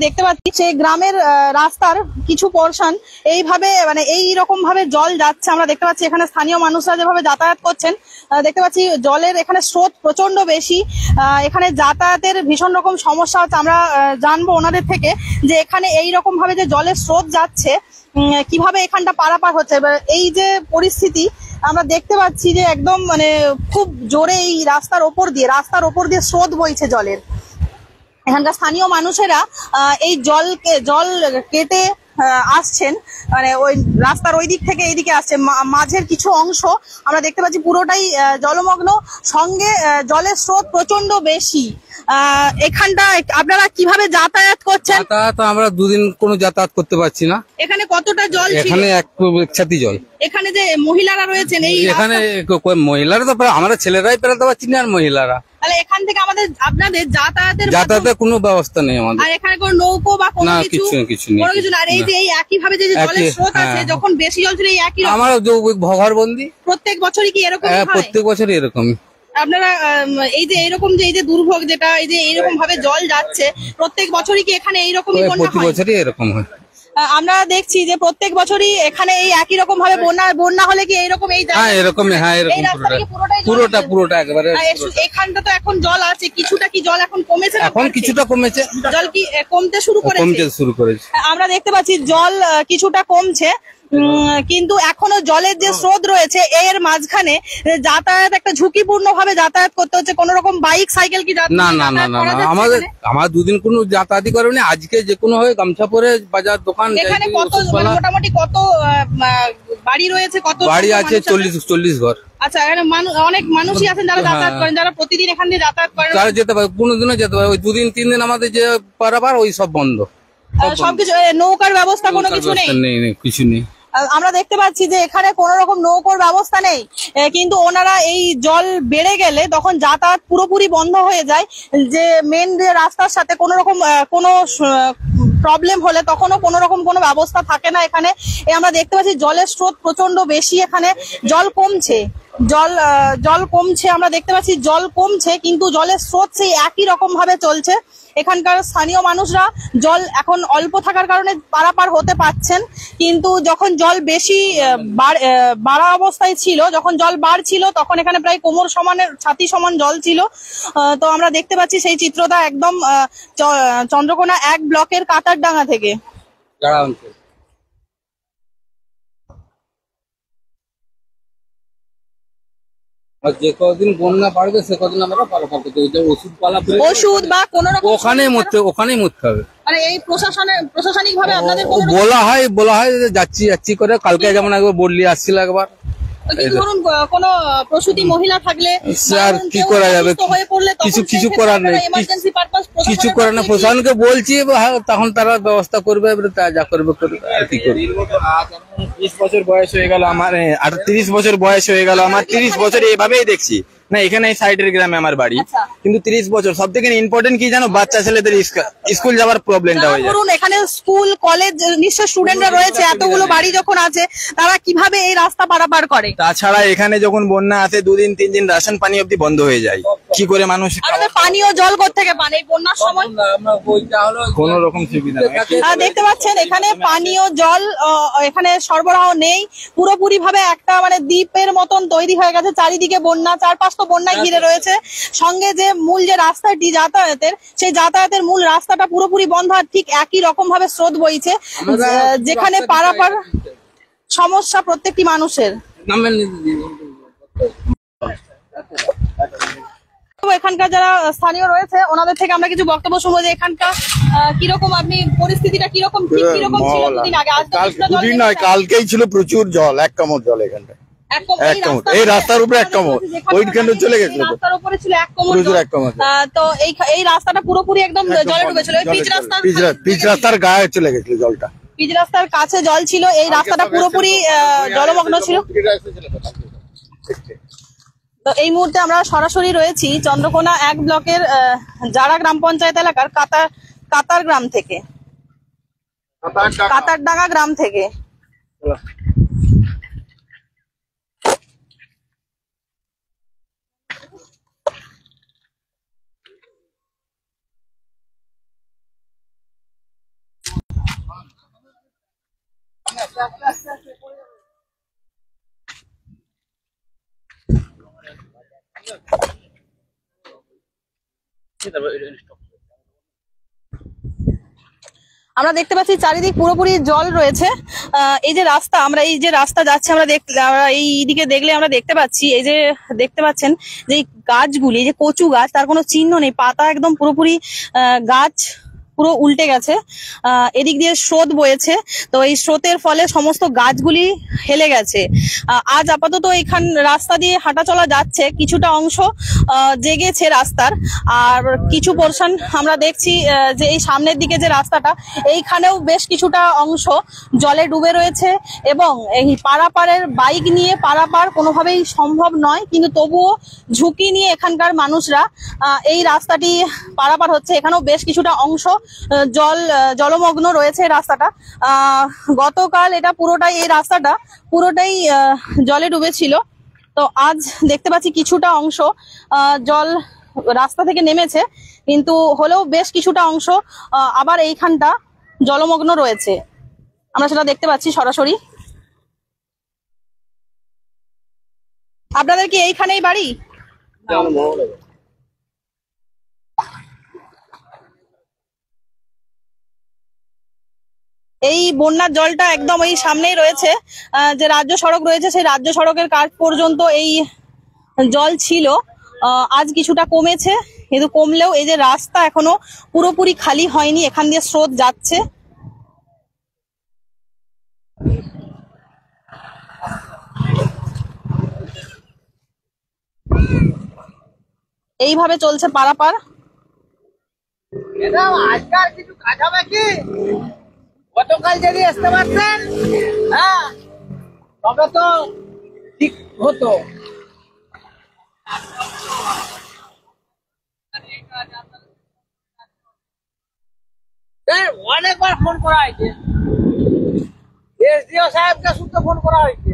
দেখতে পাচ্ছি সেই গ্রামের রাস্তার কিছু পোরশন এইভাবে মানে এই রকম ভাবে জল যাচ্ছে। আমরা দেখতে পাচ্ছি এখানে স্থানীয় মানুষরা যেভাবে যাতায়াত করছেন, দেখতে পাচ্ছি জলের এখানে স্রোত প্রচন্ড বেশি। এখানে যাতায়াতের ভীষণ রকম সমস্যা হচ্ছে। আমরা জানবো ওনাদের থেকে যে এখানে এই রকম ভাবে যে জলের স্রোত যাচ্ছে কিভাবে এখানটা পারাপার হচ্ছে। এবার এই যে পরিস্থিতি আমরা দেখতে পাচ্ছি যে একদম মানে খুব জোরে এই রাস্তার ওপর দিয়ে স্রোত বইছে জলের। এখানকার স্থানীয় মানুষেরা এই জল কেটে আসছেন, মানে ওই রাস্তার ওই দিক থেকে এইদিকে আসছে। মাঝের কিছু অংশ আমরা দেখতে পাচ্ছি পুরোটাই জলমগ্ন, সঙ্গে জলের স্রোত প্রচন্ড বেশি। এখানটা আপনারা কিভাবে যাতায়াত করছেন? যাতায়াত আমরা দুদিন কোনো যাতায়াত করতে পারছি না। এখানে কতটা জল? এখানে এক ছাতি জল। এখানে যে মহিলারা রয়েছেন এই এখানে মহিলারা তো আমরা ছেলেরাই পেরাতে পারছি না, আর মহিলারা তাহলে এখান থেকে আপনাদের যাতায়াতের কোনো ব্যবস্থা নেই আমাদের। আর এখানে কোনো নৌকো বা কোনো কিছু নেই। আর এই যে এই একই ভাবে যে জলের স্রোত আছে, যখন বেশি জল ছিল এই একই আমার ঘরবন্দি প্রত্যেক বছরই কি এরকম হয়? প্রত্যেক বছরই এরকমই। আপনারা এই যে এইরকম যে এই যে দুর্ভোগ যেটা এই যে এইরকম ভাবে জল যাচ্ছে প্রত্যেক বছরই কি এখানে এইরকমই বন্যা হয়? প্রতি বছরই এরকম হয়। আমরা দেখছি যে প্রত্যেক বছরই এখানে এই একই রকম ভাবে বন্যা হলে কি এইরকম এই এরকম পুরোটা একেবারে। এখানটা তো এখন জল আছে, কিছুটা কি জল এখন কমেছে? এখন কিছুটা কমেছে। জল কি কমতে শুরু করেছে? আমরা দেখতে পাচ্ছি জল কিছুটা কমছে, কিন্তু এখনো জলের যে স্রোত রয়েছে এর মাঝখানে যাতায়াত একটা ঝুঁকিপূর্ণ ভাবে যাতায়াত করতে হচ্ছে। কোন রকম বাইক সাইকেল কি না আমার দুদিন কোনো যাতায়াতই করেনি। আজকে যে কোনো হয়ে গামছা পরে বাজার দোকান। এখানে কত মোটামুটি কত বাড়ি রয়েছে? কত বাড়ি আছে? 40 ঘর। আচ্ছা, এখানে অনেক মানুষই আছেন যারা যাতায়াত করেন, যারা প্রতিদিন এখান দিয়ে যাতায়াত করেন। তারা যেতে পারে, কোনোদিনও যেতে পারে। ওই 2-3 দিন আমাদের যে পারাবার ওই সব বন্ধ, সবকিছু। নৌকার ব্যবস্থা কোনো কিছু নেই? কিছু নেই। আমরা দেখতে পাচ্ছি যে এখানে কোন রকম নৌকোর ব্যবস্থা নেই, কিন্তু ওনারা এই জল বেড়ে গেলে তখন যাতায়াত পুরোপুরি বন্ধ হয়ে যায়। যে মেন যে রাস্তার সাথে কোন রকম কোনো প্রবলেম হলে তখনও কোন রকম কোনো ব্যবস্থা থাকে না এখানে। আমরা দেখতে পাচ্ছি জলের স্রোত প্রচন্ড বেশি, এখানে জল কমছে। আমরা দেখতে পাচ্ছি জল কমছে, কিন্তু জলের স্রোত সেই একই রকম ভাবে চলছে। এখানকার স্থানীয় মানুষরা জল এখন অল্প থাকার কারণে পারাপার হতে পারছেন, কিন্তু যখন জল বেশি বাড়া অবস্থায় ছিল, যখন জল বাড়ছিল তখন এখানে প্রায় কোমর সমানের ছাতি সমান জল ছিল। তো আমরা দেখতে পাচ্ছি সেই চিত্রটা একদম চন্দ্রকোনা 1 ব্লকের কাতারডাঙ্গা থেকে। যে কদিন বন্যা বাড়বে সে কদিন আমরা পারাপার করতে ওষুধ বা কোনো রকম ওখানেই মরতে হবে। মানে এই প্রশাসনিক ভাবে আপনাদের বলা হয় যাচ্ছি করে। কালকে যেমন একবার বললি আসছিল একবার। ধরুন কোনো প্রসূতি মহিলা থাকলে কি করা যাবে? কিছু করার নেই, কিছু করার না। প্রশাসনকে বলছি তখন তারা ব্যবস্থা করবে, যা করবে আর কি করবে। 30 বছর বয়স হয়ে গেল আমার, 38 বছর বয়স হয়ে গেল আমার। 30 বছর এইভাবেই দেখছি না। এখানে সাইডের গ্রামে আমার বাড়ি, কিন্তু 30 বছর। সব থেকে ইম্পর্টেন্ট কি জানো? বাচ্চা ছেলেদের স্কুল যাওয়ার প্রবলেমটা হয়ে যায়। এখানে স্কুল কলেজ নিশ্চয় স্টুডেন্টরা রয়েছে, এতগুলো বাড়ি যখন আছে তারা কিভাবে এই রাস্তা পারাপার করে? তাছাড়া এখানে যখন বন্যা আসে 2-3 দিন রাশন পানি অব্দি বন্ধ হয়ে যায়। কি করে মানুষ পানীয় জল কোত্থেকে পান এই বন্যার সময়? কোন রকম সুবিধা নেই। দেখতে পাচ্ছেন এখানে পানীয় জল এখানে সরবরাহ নেই। পুরোপুরি ভাবে একটা মানে দ্বীপের মতন তৈরি হয়ে গেছে। চারিদিকে বন্যা, চারপাশ তো বন্যায় ঘিরে রয়েছে। সঙ্গে যে মূল যে রাস্তাটি যাতায়াতের, সেই যাতায়াতের মূল রাস্তাটা পুরোপুরি বন্ধ। আর ঠিক একই রকম ভাবে স্রোত বইছে, যেখানে পারাপার সমস্যা প্রত্যেকটি মানুষের। এখানকার যারা স্থানীয় রয়েছে ওনাদের থেকে আমরা কিছু বক্তব্য শুনবো যে এখানকার কিরকম আপনি পরিস্থিতিটা কিরকম ছিল দুদিন আগে? দুদিন নয়, কালকেই ছিল প্রচুর জল, 1 কামড় জল এখানটা। এই রাস্তার উপরে 1 কামড়, ওইখানে চলে গেছিল। রাস্তার উপরে ছিল 1 কামড়। তো এই রাস্তাটা পুরোপুরি একদম জলে ডুবেছিল। পিচ রাস্তার গায়ে চলে গেছিল জলটা। পিচ রাস্তার কাছে জল ছিল, এই রাস্তাটা পুরোপুরি জলমগ্ন ছিল। তো এই মুহূর্তে আমরা সরাসরি রয়েছি চন্দ্রকোনা 1 ব্লকের জারা গ্রাম পঞ্চায়েত এলাকার কাতারডাঙ্গা গ্রাম থেকে। আমরা দেখতে পাচ্ছি চারিদিক পুরোপুরি জল রয়েছে। এই যে রাস্তা, আমরা এই যে রাস্তা যাচ্ছে আমরা এই দিকে দেখলে আমরা দেখতে পাচ্ছি, এই যে দেখতে পাচ্ছেন যে এই গাছগুলি, যে কচু গাছ, তার কোনো চিহ্ন নেই, পাতা একদম পুরোপুরি গাছ পুরো উল্টে গেছে। এদিক দিয়ে স্রোত বয়েছে, তো এই স্রোতের ফলে সমস্ত গাছগুলি হেলে গেছে। আজ আপাতত এইখান রাস্তা দিয়ে হাঁটা চলা যাচ্ছে, কিছুটা অংশ জেগেছে রাস্তার, আর কিছু পোর্শন আমরা দেখছি যে এই সামনের দিকে যে রাস্তাটা, এইখানেও বেশ কিছুটা অংশ জলে ডুবে রয়েছে এবং এই পারাপারের বাইক নিয়ে পারাপার কোনোভাবেই সম্ভব নয়, কিন্তু তবুও ঝুঁকি নিয়ে এখানকার মানুষরা এই রাস্তাটি পারাপার হচ্ছে। এখানেও বেশ কিছুটা অংশ জলমগ্ন রয়েছে রাস্তাটা। গতকাল এটা পুরোটাই, এই রাস্তাটা পুরোটাই জলে ডুবেছিল, তো আজ দেখতে পাচ্ছি কিছুটা অংশ জল রাস্তা থেকে নেমেছে, কিন্তু হলেও বেশ কিছুটা অংশ আবার এইখানটা জলমগ্ন রয়েছে, আমরা সেটা দেখতে পাচ্ছি সরাসরি। আপনাদের কি এইখানেই বাড়ি? এই বন্যার জলটা একদম এই সামনেই রয়েছে, যে রাজ্য সড়ক রয়েছে সেই রাজ্য সড়কের কাছ পর্যন্ত এই জল ছিল। আজ কিছুটা কমেছে, কিন্তু কমলেও এই যে রাস্তা এখনো পুরোপুরি খালি হয়নি, এখান দিয়ে স্রোত যাচ্ছে। এইভাবে চলছে পারাপার। আজকাল কিছু কাজ হবে কি? গতকাল যদি আসতে পারতেন, হ্যাঁ, তবে তো ঠিক হতো। অনেকবার ফোন করা হয়েছে, এসডিও সাহেবকে শুধু ফোন করা হয়েছে।